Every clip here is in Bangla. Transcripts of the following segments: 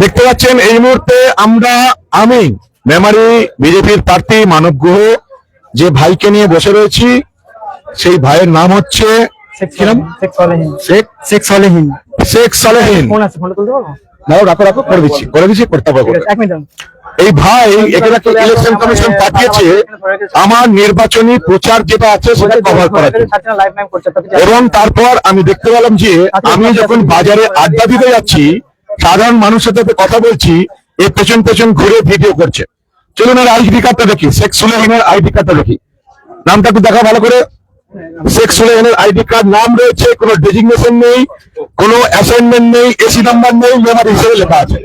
দেখতে পাচ্ছেন এই মুহূর্তে আমি মেমারি বিজেপির প্রার্থী মানব গুহ যে ভাইকে নিয়ে বসে রয়েছি, সেই ভাইয়ের নাম হচ্ছে শেখ সলেহীন। রাখো করে দিচ্ছি এই ভাই এখানে ইলেকশন কমিশন পাঠিয়েছে আমার নির্বাচনী প্রচার যেটা আছে সেটা কভার করার জন্য। এবং তারপর আমি দেখতে পেলাম যে আমি যখন বাজারে আড্ডা দিতে যাচ্ছি, সাধারণ মানুষের সাথে কথা বলছি, এর পেছন পেছন ঘুরে ভিডিও করছে। চলুন এর আইডি কার্ডটা দেখি, শেখ সুলেহিনের আইডি কার্ডটা দেখি। নামটা একটু দেখা ভালো করে। শেখ সুলেহিনের আইডি কার্ড, নাম রয়েছে, কোনো ডেজিগনেশন নেই, কোনো অ্যাসাইনমেন্ট নেই, এসি নাম্বার নেই, মেম্বার হিসেবে লেখা আছে।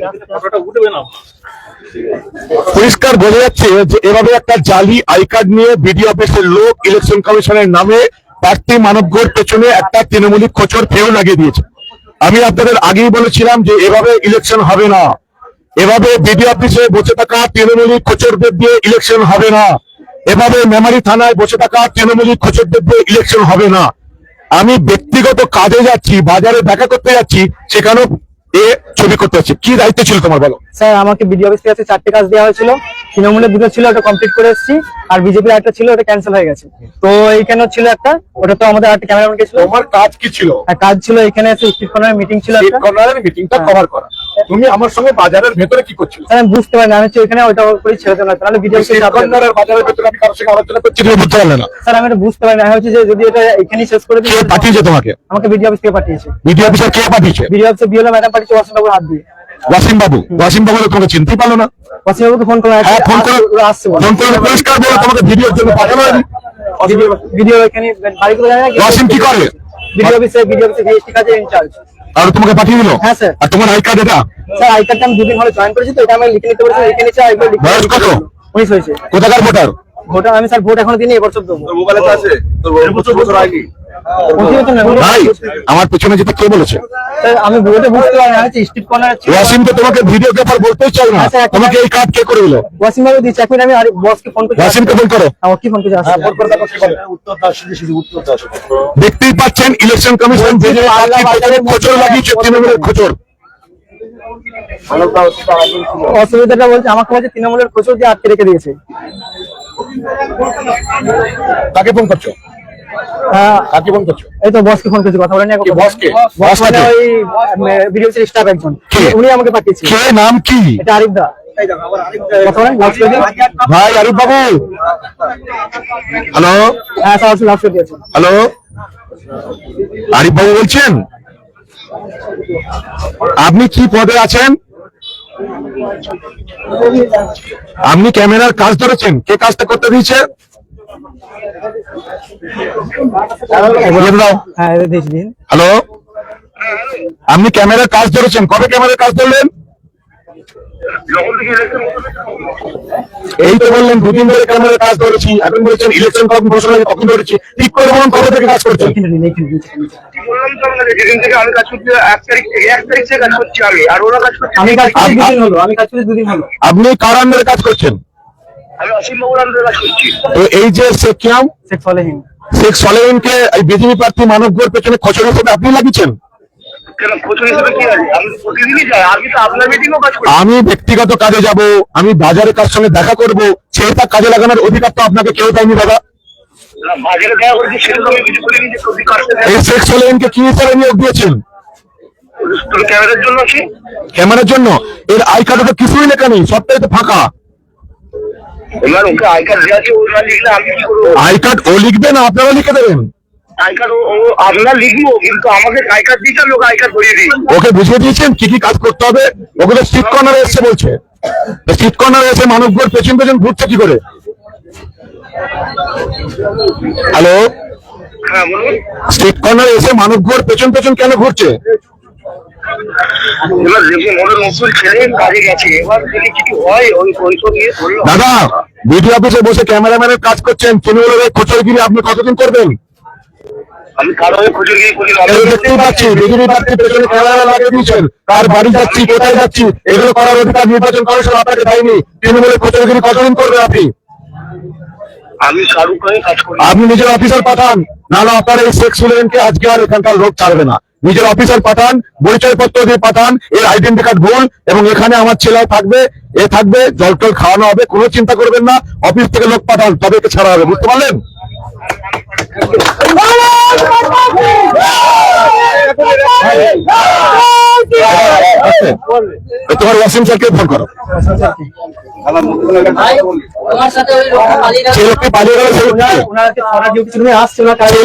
পরিষ্কার বোঝা যাচ্ছে যে এভাবে একটা জালি আই কার্ড নিয়ে বিডিও অফিসের লোক ইলেকশন কমিশনের নামে প্রার্থী মানব গুহর পেছনে একটা তৃণমূলী খোঁচর ফেউ লাগিয়ে দিয়েছে। আমি আপনাদের আগেই বলেছিলাম যে এভাবে ইলেকশন হবে না, এভাবে বিডিও অফিসে বসে থাকা তৃণমূলী খোঁচরদের দিয়ে ইলেকশন হবে না, এভাবে মেমারি থানায় বসে থাকা তৃণমূলী খোঁচরদের দিয়ে ইলেকশন হবে না। আমি ব্যক্তিগত কাজে যাচ্ছি, বাজারে দেখা করতে যাচ্ছি, সেখানেও ছবি করতে যাচ্ছি। কি দায়িত্ব ছিল তোমার বলো? স্যার, আমাকে বিডিও অফিস থেকে 4টে কাজ দেওয়া হয়েছিল। তৃণমূলের দুটো ছিল, ওটা কমপ্লিট করে এসেছি, আর বিজেপির একটা ছিল, ওটা ক্যান্সেল হয়ে গেছে। তো এইখানে ছিল একটা, ওটা তো আমাদের একটা ক্যামেরাম্যান ছিল। তোমার কাজ কি ছিল? কাজ ছিল এখানে এসে স্ট্রিট কর্নারের মিটিং ছিল, মিটিংটা কভার করা। তুমি আমার সঙ্গে বাজারের ভেতরে কি করছিলে? স্যার, আমি বুঝতে পারি না, আমি ওইখানে ওইটা করে ছেড়ে দিলাম, তাহলে বিডিও অফিস কর্নারের বাজারের ভেতরে আমি কারোর সঙ্গে আলোচনা করছি, তুমি বুঝতে পারলে না? স্যার, আমি এটা বুঝতে পারি না, হচ্ছে যে যদি এটা এখানেই শেষ করে দিই। পাঠিয়েছে তোমাকে? আমাকে বিডিও অফিস থেকে পাঠিয়েছে। বিডিও অফিসার কে পাঠিয়েছে? বিডিও অফিসে বিএলও ম্যাডাম পাঠিয়েছে, ওয়াসিম বাবুর হাত দিয়ে। ওয়াসিম বাবু তোমাকে চিনতে পারলো না? ওয়াসিম বাবুকে ফোন করে আসছে, ফোন করে পরিষ্কার বলো তোমাকে ভিডিওর জন্য পাঠানো হয়নি। ভিডিও এখানে বাড়ি করে জানা। ওয়াসিম কি করে? বিডিও অফিসে ভিএসটি কাজে ইনচার্জ। আর তোমাকে পাঠিয়ে দিল? হ্যাঁ স্যার। আর তোমার আই কার্ড এটা? স্যার, আই কার্ডটা আমি 2 দিন হলে জয়েন করেছি, তো এটা আমি লিখে নিতে পারছি, লিখে নিচ্ছি। বয়স কত? 19 হয়েছে। কোথাকার ভোটার? ভোটার আমি স্যার, ভোট এখনো দিইনি, এবছর দেবো। তোর মোবাইলে তো আছে, তোর বছর আইডি। ভাই, আমার পেছনে যেতে কে বলেছে? আমি ভোটে বুঝতে পারি না, স্ট্রিট কর্নার ছিল। ওয়াসিম তো তোমাকে ভিডিও গ্রাফার বলতেই চাই না, তোমাকে এই কার্ড কে করে দিল? ওয়াসিম বাবু দিচ্ছে, এখন আমি বসকে ফোন করছি। ওয়াসিমকে ফোন করো। আমার কি ফোন করছি? দেখতেই পাচ্ছেন ইলেকশন কমিশন খোঁচর লাগিয়েছে, তৃণমূলের খোঁচর। অসুবিধাটা বলছে, আমাকে বলছে তৃণমূলের খোঁচর দিয়ে আটকে রেখে দিয়েছে। তাকে ফোন করছো? কাকে ফোন করছো? এই তো বসকে ফোন করছি, কথা বলেনি। বসকে? বস মানে ওই ভিডিও অফিসের স্টাফ একজন, উনি আমাকে পাঠিয়েছে। কে নাম কি? এটা আরিফ দা। ভাই আরিফ বাবু, হ্যালো। হ্যাঁ স্যার, লাভ করে দিয়েছে। হ্যালো, আরিফ বাবু বলছেন? আপনি কি পদে আছেন? আপনি ক্যামেরার কাজ ধরেছেন, কে কাজটা করতে দিয়েছে? হ্যালো, আপনি ক্যামেরার কাজ ধরেছেন, কবে ক্যামেরার কাজ ধরলেন? এই তো বললেন 2 দিন ধরে ক্যামেরার কাজ ধরেছি, এখন বলছেন ইলেকশন কখন ঘোষণা হবে তখন ধরেছি। ঠিক করে বলুন কবে থেকে কাজ করছেন? আপনি কার আন্ডারে কাজ করছেন? তো এই যে শেখ সলেহীনকে বিজেপি প্রার্থী মানব গুহর পেছনে খোঁচর হিসেবে আপনি লাগিয়েছেন? আমি ব্যক্তিগত কাজে যাব, আমি বাজারে কার সঙ্গে দেখা করব, সেটা কাজে লাগানোর অধিকার তো আপনাকে কেউ দেয়নি দাদা। এই শেখ সলেহীনকে কি হিসাবে নিয়োগ দিয়েছেন? ক্যামেরার জন্য? এর আই কার্ডে তো কিছুই লেখা নেই, সবটাই তো ফাঁকা। আই কার্ড ও লিখবে না আপনারা লিখে দেবেন? ওকে বুঝিয়ে দিয়েছেন কি কি কাজ করতে হবে? ওগুলো স্ট্রিট কর্নারে এসে বলছে, স্ট্রিট কর্নারে এসে মানব গুহর পেছন পেছন ঘুরছে কি করে? হ্যালো, স্ট্রিট কর্নারে এসে মানব গুহর পেছন পেছন কেন ঘুরছে? দাদা, বিডিও অফিসে বসে ক্যামেরাম্যানের কাজ করছেন, তৃণমূলের খোঁচরগিরি আপনি কতদিন করবেন? আমি দেখতেই পাচ্ছি বিজেপি প্রার্থীর পেছনে ক্যামেরা লাগিয়ে দিয়েছেন, কার বাড়ি যাচ্ছি, কোথায় যাচ্ছি, এগুলো করার অধিকার নির্বাচন কমিশন আপনাকে দেয়নি। তৃণমূলের খোঁচরগিরি কতদিন করবেন আপনি? আপনি নিজের অফিসার পাঠান, নাহলে আপনার এই শেখ সুলেহিনকে আজকে আর এখানকার লোক ছাড়বে না। নিজের অফিসার পাঠান, পরিচয়পত্র দিয়ে পাঠান, এর আইডেন্টি কার্ড ভুল, এবং এখানে আমার ছেলে থাকবে, এ থাকবে, জল টল খাওয়ানো হবে, কোনো চিন্তা করবেন না। অফিস থেকে লোক পাঠান, তবে একে ছাড়া হবে, বুঝতে পারলেন? তোমার ওয়াসিম স্যারকে ফোন করো। যে লোকটি পালিয়ে গেল, সেই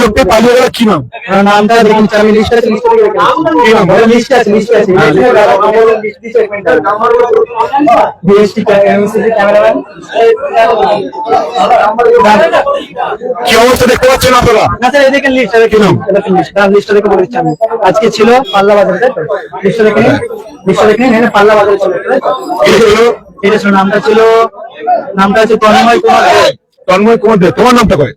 লোকটি পালিয়ে গেল, কি নাম? নামটা দেখুন, আমি লিস্টে আছে, লিস্টে দেখে কি নাম বলে? লিস্টে আছে, লিস্টে আছে, বিএসটি এমসিসি ক্যামেরাম্যান। কি অবস্থা দেখতে পাচ্ছেন আপনারা? না স্যার, এই দেখেন লিস্টটা, দেখে নাম, দেখেন লিস্টটা দেখে বলে দিচ্ছি আমি। আজকে ছিল পাল্লা বাজারে, তাই তো? লিস্টটা দেখে নিন, লিস্টটা দেখে নিন, পাল্লা বাজারে ছিল, তাই তো? এটা ছিল, নামটা হচ্ছে তন্ময় কুমার দে। তন্ময় কুমার দে। তোমার নামটা কয়?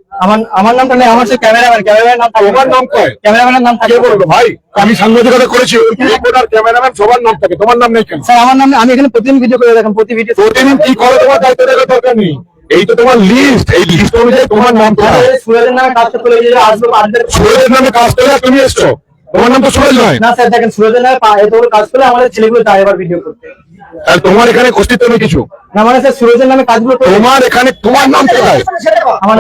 আমার নামটা নেই, আমার হচ্ছে ক্যামেরাম্যান নাম থাকে। তোমার নাম কয়? ক্যামেরাম্যানের নাম থাকে। কে বলবো ভাই? আমি সাংবাদিকতা করেছি, রিপোর্টার, ক্যামেরাম্যান সবার নাম থাকে, তোমার নাম নেই কেন? স্যার আমার নাম, আমি এখানে প্রতিদিন ভিডিও করে দেখেন, প্রতি ভিডিও প্রতিদিন কি করে তোমার দায়িত্ব দেওয়ার দরকার নেই। এই তো তোমার লিস্ট, এই লিস্ট অনুযায়ী তোমার নাম কোথায়? সুরেজের নামে কাজটা করে যে আসলো সুরেজের নামে কাজ করে তুমি এসছো, তোমার নাম তো সুরেজ নয়। না স্যার, দেখেন সুরেজের নামে এতগুলো কাজ করে আমাদের ছেলেগুলো যায় এবার ভিডিও করতে। আর তোমার এখানে অস্তিত্ব নেই কিছু? না মানে স্যার, সুরেজের নামে কাজগুলো করে তোমার এখানে, তোমার নাম কোথায়?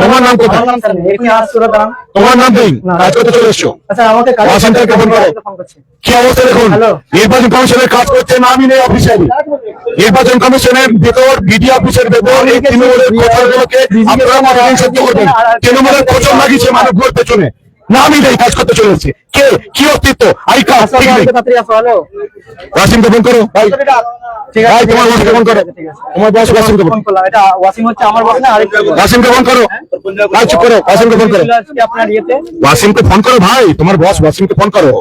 তোমার নাম কোথায়? আমার নাম স্যার নেই, এখানে আসছে ওরা দাঁড়ান। তোমার নাম নেই, কাজ করতে চলে এসছো। আচ্ছা, আমাকে কাজ ওয়াসিমকে ফোন করো। কি অবস্থা দেখুন, নির্বাচন কমিশনের কাজ করছে, নামই নেই অফিসিয়ালি। নির্বাচন কমিশনের ভেতর, বিডি অফিসের ভেতর এই তৃণমূলের কোচরগুলোকে আপনারা মানবেন, সত্য করবেন। তৃণমূলের কোচর লাগিয়েছে মানবগুলোর পেছনে, নামই নেই, কাজ করতে চলে এসছে। কে, কি অস্তিত্ব? আই কাজ ঠিক নেই। ওয়াসিমকে ফোন করো ভাই, ভাই তোমার বসকে ফোন করো, তোমার বস ওয়াসিমকে ফোন করো। এটা ওয়াসিম হচ্ছে আমার বস না, আরেকটা বস। ওয়াসিমকে ফোন করো ভাই, চুপ করো, ওয়াসিমকে ফোন করো, আপনার ইয়েতে ওয়াসিমকে ফোন করো ভাই, তোমার বস ওয়াসিমকে ফোন করো।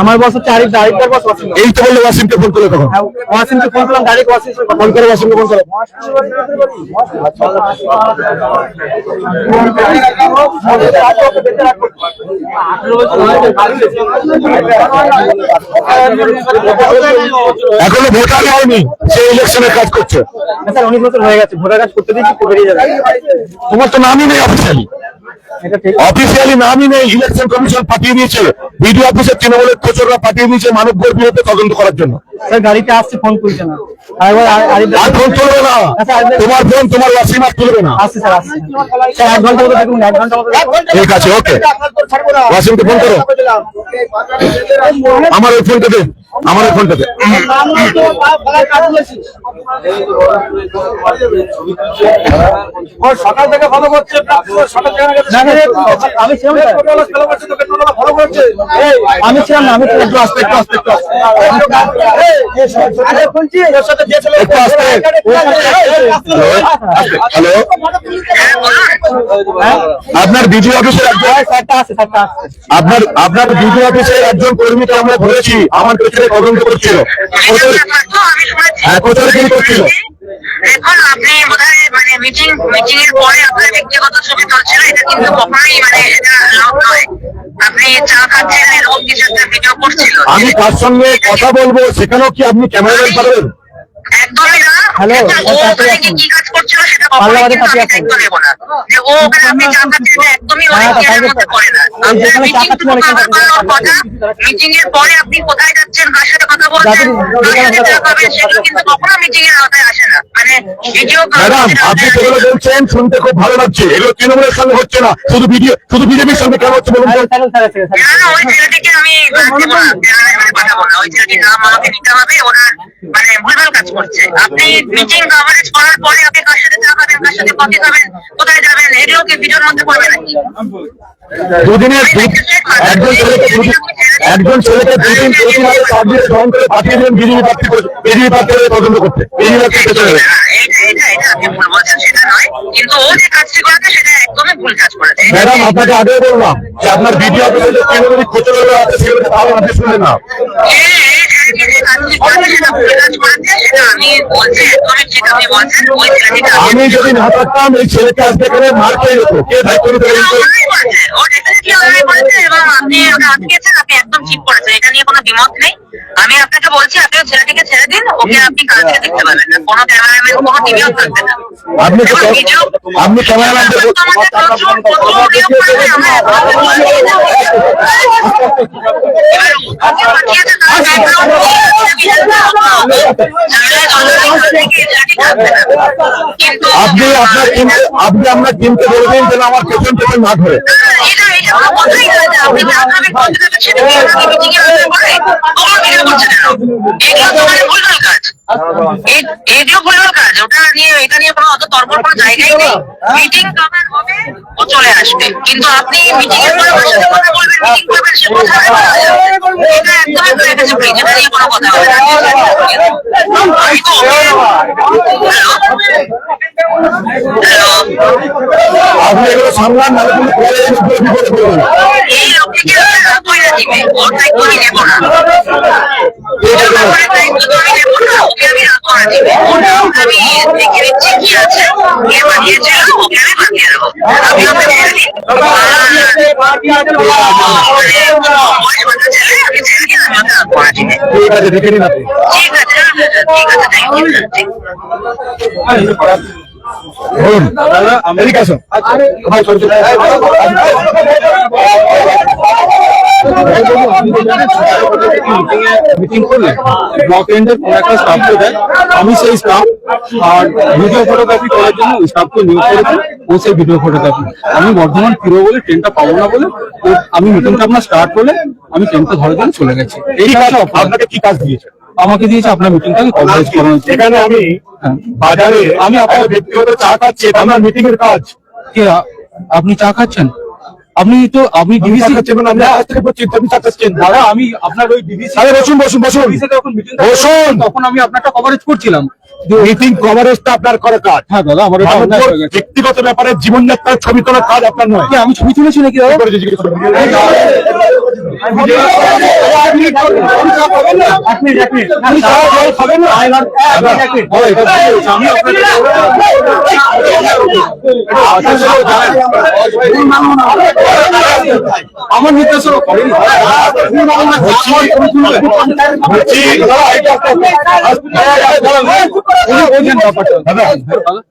আমার বস হচ্ছে আরেকটার বস ওয়াসিম। এই তো বললে ওয়াসিমকে ফোন করো তখন। ওয়াসিমকে ফোন করলাম, ডাইরেক্ট ওয়াসিম ফোন করো, ওয়াসিমকে ফোন করো। এখনো ভোটার হয়নি, সে ইলেকশনের কাজ করছে। স্যার 19 বছর হয়ে গেছে, ভোটার কাজ করতে দিচ্ছি, বেরিয়ে যাবে। তোমার তো নামই নেই অফিসিয়ালি, এটা ঠিক। অফিসিয়ালি নামই নেই। ইলেকশন কমিশন পাঠিয়ে দিয়েছে, বিডিও অফিসের তৃণমূলের কোচররা পাঠিয়ে দিয়েছে মানবগুলোর বিরুদ্ধে তদন্ত করার জন্য। স্যার গাড়িতে আসছে, ফোন তুলছে না। আর ফোন তুলবে না, তোমার ফোন তোমার ওয়াসিম আর তুলবে না। আসছে স্যার, আসছে স্যার, 1 ঘন্টা মতো দেখুন, 1 ঘন্টা মতো দেখুন। ঠিক আছে, ওকে, ওয়াসিমকে ফোন করো। আমার ওই ফোনটা দে, আমার ওই ফোনটা দে। সকাল থেকে ফলো করছে, আমি ছিলাম না, আমি ছিলাম না, একটু আস্তে, একটু আস্তে, একটু আস্তে, একটু আস্তে। হ্যালো, আপনার বিডিও অফিসের আপনার বিডিও অফিসের একজন কর্মীকে আমরা ধরেছি, আমার পেছনে তদন্ত করছিল। হ্যাঁ, কোথায় কি করছিল? দেখুন, আপনি বোধহয় মানে মিটিং এর পরে আপনার ব্যক্তিগত ছবি তুলছিল, এটা কিন্তু কখনোই মানে এটা লাভ নয়। আপনি চা খাচ্ছেন, এরকম কিছু একটা ভিডিও করছিল। আমি তার সঙ্গে কথা বলবো, সেখানেও কি আপনি ক্যামেরাম্যান পাঠাবেন? একদমই না। হ্যালো, ও ওখানে কি কাজ করছিল সেটা কখনোই কিন্তু আমি দায়িত্ব নেব না। যে ও ওখানে আপনি চা খাচ্ছেন, এটা একদমই ওই কেয়ারের মধ্যে পড়ে না। আপনার মিটিং টুকু কভার করার কথা, মিটিং এর পরে আপনি কোথায় যাচ্ছেন, কার সাথে কথা বলছেন, কার সাথে চা খাবেন, সেগুলো কিন্তু কখনো মিটিং এর আওতায় আসে না। মানে ভিডিও ম্যাডাম, আপনি যেগুলো বলছেন শুনতে খুব ভালো লাগছে, এগুলো তৃণমূলের সঙ্গে হচ্ছে না, শুধু বিজেপির সঙ্গে কেন হচ্ছে বলুন তো? না, ওই ছেলেটিকে আমি দেবো না, মানে পাঠাবো না। ওই ছেলেটির নাম আমাকে নিতে হবে, ওনার মানে ভুলভাল কাজ করছে। আপনি মিটিং কভারেজ করার পরে আপনি কার সাথে চা খাবেন, কার সাথে কফি খাবেন, কোথায় যাবেন, এগুলো কি ভিডিওর মধ্যে পড়বে নাকি? দুদিনের একজন ছেলেকে দুদিন প্রতিবারে সার্ভিস গ্রহণ করে পাঠিয়ে দিলেন বিজেপি প্রার্থী তদন্ত করতে। এটা আপনি ভুল বলছেন, সেটা নয়, কিন্তু ও যে কাজটি করেছে সেটা একদমই ভুল কাজ করেছে। ম্যাডাম, আপনাকে আগে বললাম যে আপনার ভিডিও অফিসে যে তৃণমূলী খোঁচরগুলো আছে সেগুলো তাহলে আপনি শুনলেন না। আমি যদি না থাকতাম, এই ছেলেকে আজকে এখানে মার খেয়ে যেত, কে দায়িত্ব নিতে পারেন? আপনি ওটা আটকেছেন, আপনি একদম ঠিক করেছেন, এটা নিয়ে কোনো দ্বিমত নেই। আমি আপনাকে বলছি, আপনি ছেলেটিকে ছেড়ে দিন, ও ওকে আপনি কালকে দেখতে পাবেন না, কোনো ক্যামেরাম্যান কোনো টিভিও থাকবে না। আপনি এবার ভিডিও আপনি ক্যামেরাম্যান আপনি আপনার টিমকে বলবেন যেন আমার পেছন পেছন না ধরে। এটিও ভুলের কাজ, ওটা নিয়ে এটা নিয়ে কোনো অত তর্কের কোনো জায়গাই নেই। মিটিং কভার হবে, ও চলে আসবে, কিন্তু আপনি মিটিং এর পরে ওর সাথে কথা বলবেন, মিটিং করবেন, সে কথা হবে না। এটা একদমই ভুলে গেছে, প্লিজ এটা নিয়ে কোনো কথা হবে না। আমি তো হ্যালো, আপনি এগুলো সামলান না এই লোকটিকে আপনার হাত ধরে দিবে, ওর দায়িত্ব আমি নেবো না। ওকে আমি রাত করে দিবে, ওটা আমি দেখে নিচ্ছি কি আছে, কে বানিয়েছিল, ওকে আমি বানিয়ে দেবো। আমি ওকে ছেড়ে দিই, ছেলে আমি ছেড়ে দিই, আমি ওকে রাত করে দিবে। ঠিক আছে, দেখে নিন আপনি। ঠিক আছে, ঠিক আছে, থ্যাংক ইউ। বলুন এদিকে আসুন। মিটিং করলে ব্লক এন্ডের কোন একটা স্টাফকে দেয়, আমি সেই স্টাফ আর ভিডিও ফটোগ্রাফি করার জন্য ওই স্টাফকে নিয়োগ করেছি, ও সেই ভিডিও ফটোগ্রাফি। আমি বর্ধমান ফিরবো বলে ট্রেনটা পাবো না বলে আমি মিটিংটা আপনার স্টার্ট করলে আমি ট্রেনটা ধরার জন্য চলে গেছি। এই কাজটা আপনাকে কি কাজ দিয়েছে? আমাকে দিয়েছে আপনার মিটিংটাকে কভারেজ করানোর জন্য। এখানে আমি বাজারে আমি আপনার ব্যক্তিগত চা খাচ্ছি, আমার মিটিং এর কাজ। কি আপনি চা খাচ্ছেন? আপনি তো আপনি ডিভিসি খাচ্ছেন, আমি আজ থেকে বলছি আপনি চা খাচ্ছেন। দাদা, আমি আপনার ওই ডিভিসি আরে বসুন বসুন বসুন যখন মিটিং বসুন। তখন আমি আপনারটা কভারেজ করছিলাম। মিটিং কভারেজটা আপনার করার কাজ। হ্যাঁ দাদা, আমার এটা অন্যায় হয়ে গেছে। ব্যক্তিগত ব্যাপারে জীবনযাত্রার ছবি তোলার কাজ আপনার নয়। কি আমি ছবি তুলেছি নাকি দাদা? করে জিজ্ঞেস করুন। আমি চা জল খাবেন না? আমি আমার নির্দেশনা করেন।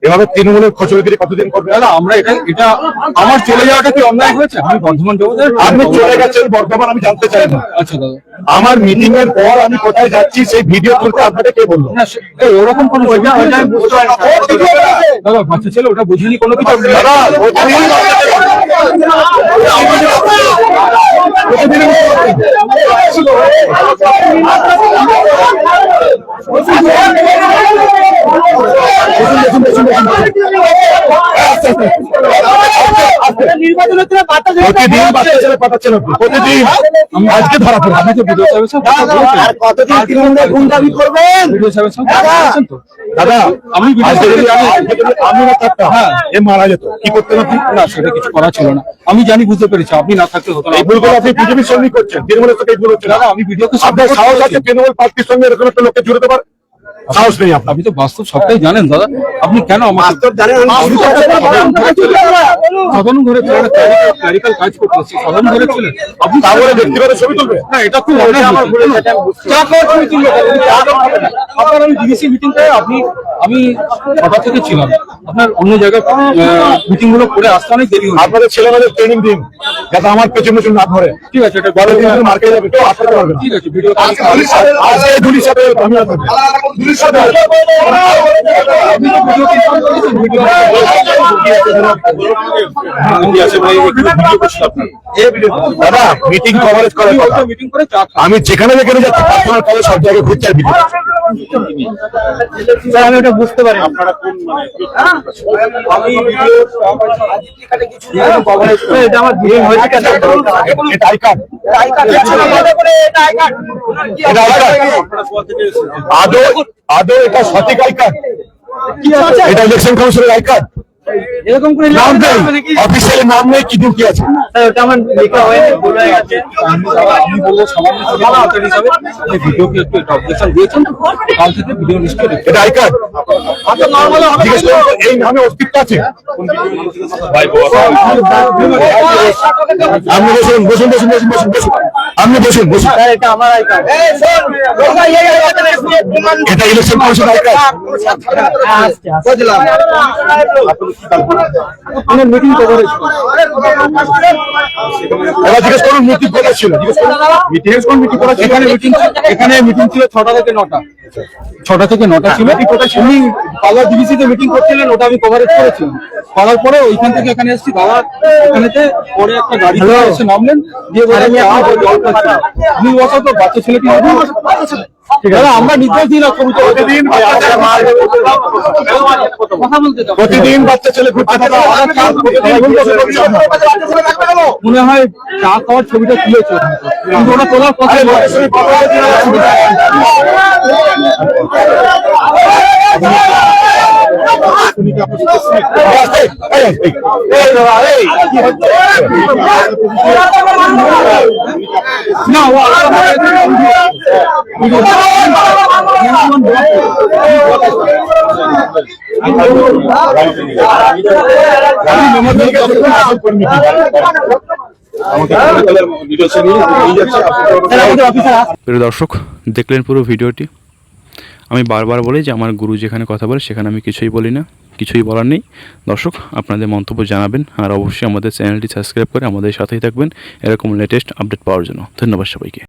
এভাবে তৃণমূলের খচরগিরি কতদিন করবে? দাদা, আমরা এটা আমার চলে যাওয়াটা কি অন্যায় হয়েছে? আমি বর্ধমান যাবো। আপনি চলে গেছেন বর্তমান, আমি জানতে চাই না। আচ্ছা দাদা, আমার মিটিং এর পর আমি কোথায় যাচ্ছি সেই ভিডিও তুলতে আপনাকে কে বললো? না ওরকম কোনো দাদা, বাচ্চা ছেলে ওটা বুঝিনি কোনো কিছু। দাদা প্রতিদিন বাচ্চা ছেলে পাঠাচ্ছেন আপনি, প্রতিদিন। আমি আজকে ধরা পড়ে আপনি তো ভিডিও সাহেবের সাথে কতদিন তৃণমূলের গুন্ডামি করবেন? ভিডিও সাহেবের সাথে কথা বলেছেন তো? দাদা আমি আজকে যদি আমি না থাকতাম এ মারা যেত, কি করতেন আপনি? না, সেটা কিছু করা ছিল না। আমি জানি, বুঝতে পেরেছি, আপনি না থাকতে হতো না। এই ভুলগুলো আপনি বিজেপির সঙ্গে করছেন, তৃণমূলের সাথে এই ভুল হচ্ছে। দাদা, আমি ভিডিওকে আপনার সাহস আছে তৃণমূল প্রার্থীর সঙ্গে এরকম একটা লোককে জুড়ে দেবার? সাহস নেই আপনার। আপনি তো বাস্তব সবটাই জানেন দাদা, আপনি কেন আমার সাধারণ ঘরে ক্লারিক্যাল কাজ করতেছি, সাধারণ ঘরে ছিলেন আপনি, তাহলে ব্যক্তিগত ছবি তুলবে না এটা খুব অন্যায় হচ্ছে। চা খাওয়ার ছবি তুলবে আপনার। আমি ডিভিসি মিটিংটায় আমি 6টা থেকে ছিলাম, আপনার অন্য জায়গায় মিটিং গুলো করে আসতে অনেক দেরি হচ্ছে। আপনাদের ছেলেমেয়েদের ট্রেনিং দিন যাতে আমার পেছনে না ধরে। ঠিক আছে, এটা বড় দিন মার্কেটে যাবে, কেউ আটকাতে পারবে না। ঠিক আছে, ভিডিও আজকে পুলিশ সাথে আমি আসবো। পুলিশ সাথে দাদা মিটিং কভারেজ করার কথা। মিটিং করে চা খাওয়া। আমি যেখানে যেখানে যাচ্ছি পার্সোনাল কলে সব জায়গায় ঘুরতে আর ভিডিও। স্যার আমি ওটা বুঝতে পারি। আমি ভিডিও এটা আমার ভিডিও হয়েছে কেন? এটা আই কার্ড, এটা আই কার্ড। আদৌ এটা সঠিক আই কার্ড? এটা ইলেকশন কাউন্সিলের আই কার্ড? এরকম করে নাম নেই, অফিসিয়াল নাম নেই, কি কি আছে? স্যার ওটা আমার লেখা হয়নি, ভুল হয়ে গেছে। আমি বলবো সামান্য হিসাবে আপনি ভিডিওকে একটু অবজেকশন দিয়েছেন, কাল থেকে ভিডিও নিশ্চয়ই দেখতে। এটা আই কার্ড? জিজ্ঞেস করুন তো, এই নামে অস্তিত্ব আছে? আপনি বসুন বসুন বসুন বসুন বসুন বসুন, আপনি বসুন বসুন। স্যার এটা আমার আই কার্ড। এটা ইলেকশন কমিশন মিটিং কভারেজ এবার জিজ্ঞেস করুন মিটিং কোথায় ছিল, জিজ্ঞেস করুন মিটিং কোথায় ছিল। এখানে মিটিং ছিল 6টা থেকে 9টা, 6টা থেকে 9টা ছিল। উনি পাল্লা ডিভিসিতে মিটিং করছিলেন, ওটা আমি কভারেজ করেছিলাম। করার পরে ওইখান থেকে এখানে এসেছি, দাদা এখানেতে পরে একটা গাড়ি এসে নামলেন, দিয়ে বলে আমি জল খাচ্ছি। উনি বছর তো বাচ্চা ছেলেটি দাদা আমরা নির্দেশ দিই না প্রতিদিন বাচ্চা ছেলে ঘুরতে থাকে, মনে হয় চা খাওয়ার ছবিটা তুলেছে, কিন্তু ওটা তোলার কথা না। প্রিয় দর্শক, দেখলেন পুরো ভিডিওটি। আমি বারবার বলি যে আমার গুরু যেখানে কথা বলে সেখানে আমি কিছুই বলি না, কিছুই বলার নেই। দর্শক, আপনাদের মন্তব্য জানাবেন, আর অবশ্যই আমাদের চ্যানেলটি সাবস্ক্রাইব করে আমাদের সাথেই থাকবেন এরকম লেটেস্ট আপডেট পাওয়ার জন্য। ধন্যবাদ সবাইকে।